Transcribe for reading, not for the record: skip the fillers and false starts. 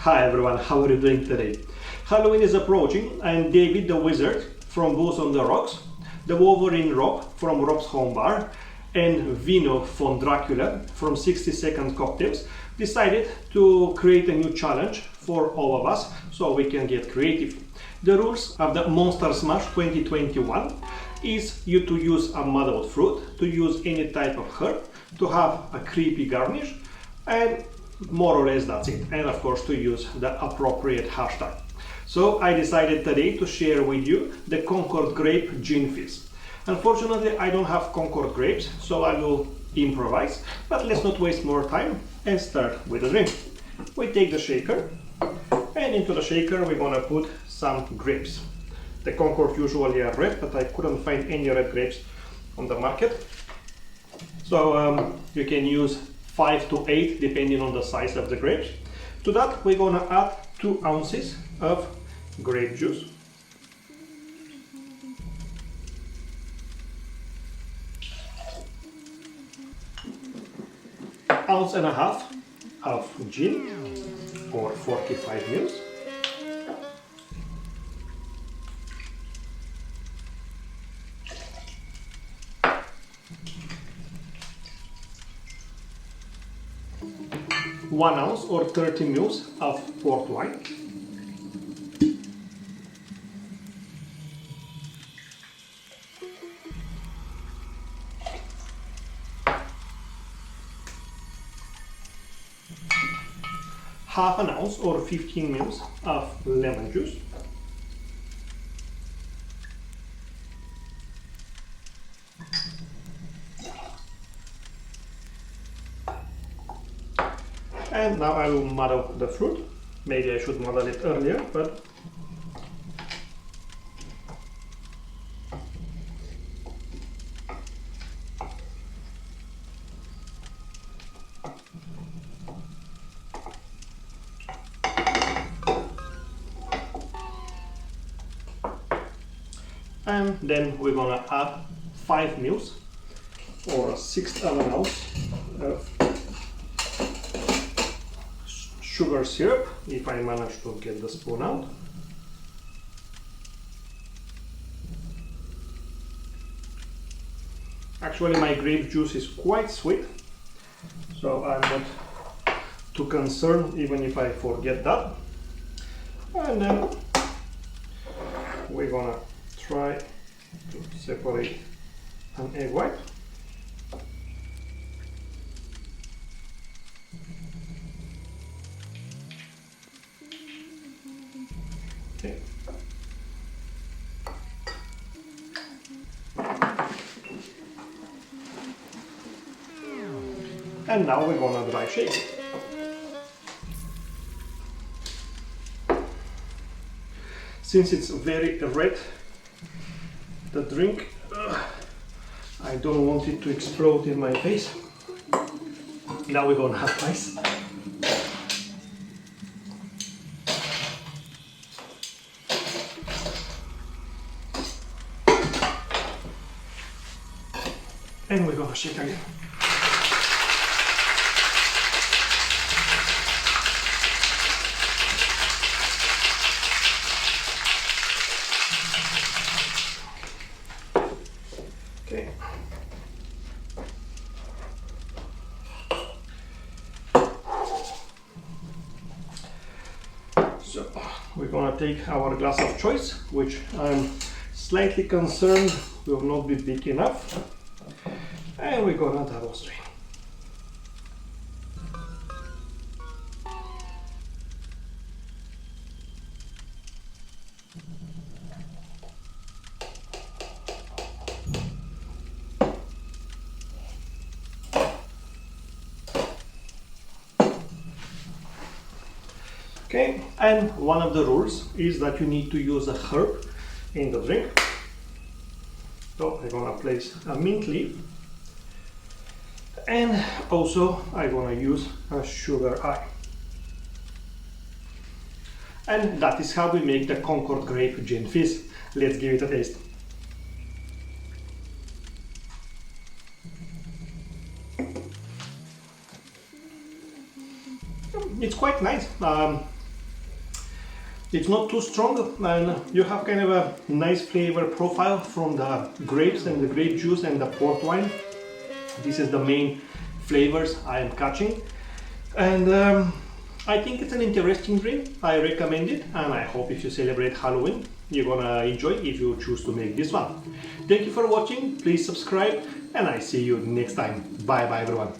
Hi everyone, how are you doing today? Halloween is approaching and David the Wizard from Booze on the Rocks, the Wolverine Rob from Rob's Home Bar, and Vino von Dracula from 60 Second Cocktails decided to create a new challenge for all of us so we can get creative. The rules of the Monster Smash 2021 is you to use a muddled fruit, to use any type of herb, to have a creepy garnish, and more or less that's it. And of course to use the appropriate hashtag. So I decided today to share with you the Concord Grape Gin Fizz. Unfortunately I don't have Concord grapes, so I will improvise, but let's not waste more time and start with the drink. We take the shaker, and into the shaker we're gonna put some grapes. The Concord usually are red, but I couldn't find any red grapes on the market. So you can use 5 to 8 depending on the size of the grapes. To that we're gonna add 2 ounces of grape juice. Ounce and a half of gin, or 45 mils. One ounce or 30 mils of port wine. Half an ounce or 15 mils of lemon juice. And now I will muddle the fruit. Maybe I should muddle it earlier, but and then we're gonna add 5 mils or 1/6 of an ounce of sugar syrup, if I manage to get the spoon out. Actually my grape juice is quite sweet, so I'm not too concerned even if I forget that. And then we're gonna try to separate an egg white. Okay. And now we're gonna dry shake. Since it's very red, the drink, I don't want it to explode in my face. Now we're gonna have ice. And we're gonna shake again. Okay. So we're gonna take our glass of choice, which I'm slightly concerned will not be big enough. And we're gonna double strain. Okay, and one of the rules is that you need to use a herb in the drink. So I'm gonna place a mint leaf. And also I'm gonna use a sugar eye. And that is how we make the Concord Grape Gin Fizz. Let's give it a taste. It's quite nice. It's not too strong, and you have kind of a nice flavor profile from the grapes and the grape juice and the port wine. This is the main flavors I am catching, and I think it's an interesting drink. I recommend it, and I hope if you celebrate Halloween, you're gonna enjoy if you choose to make this one. Thank you for watching. Please subscribe, and I see you next time. Bye bye everyone.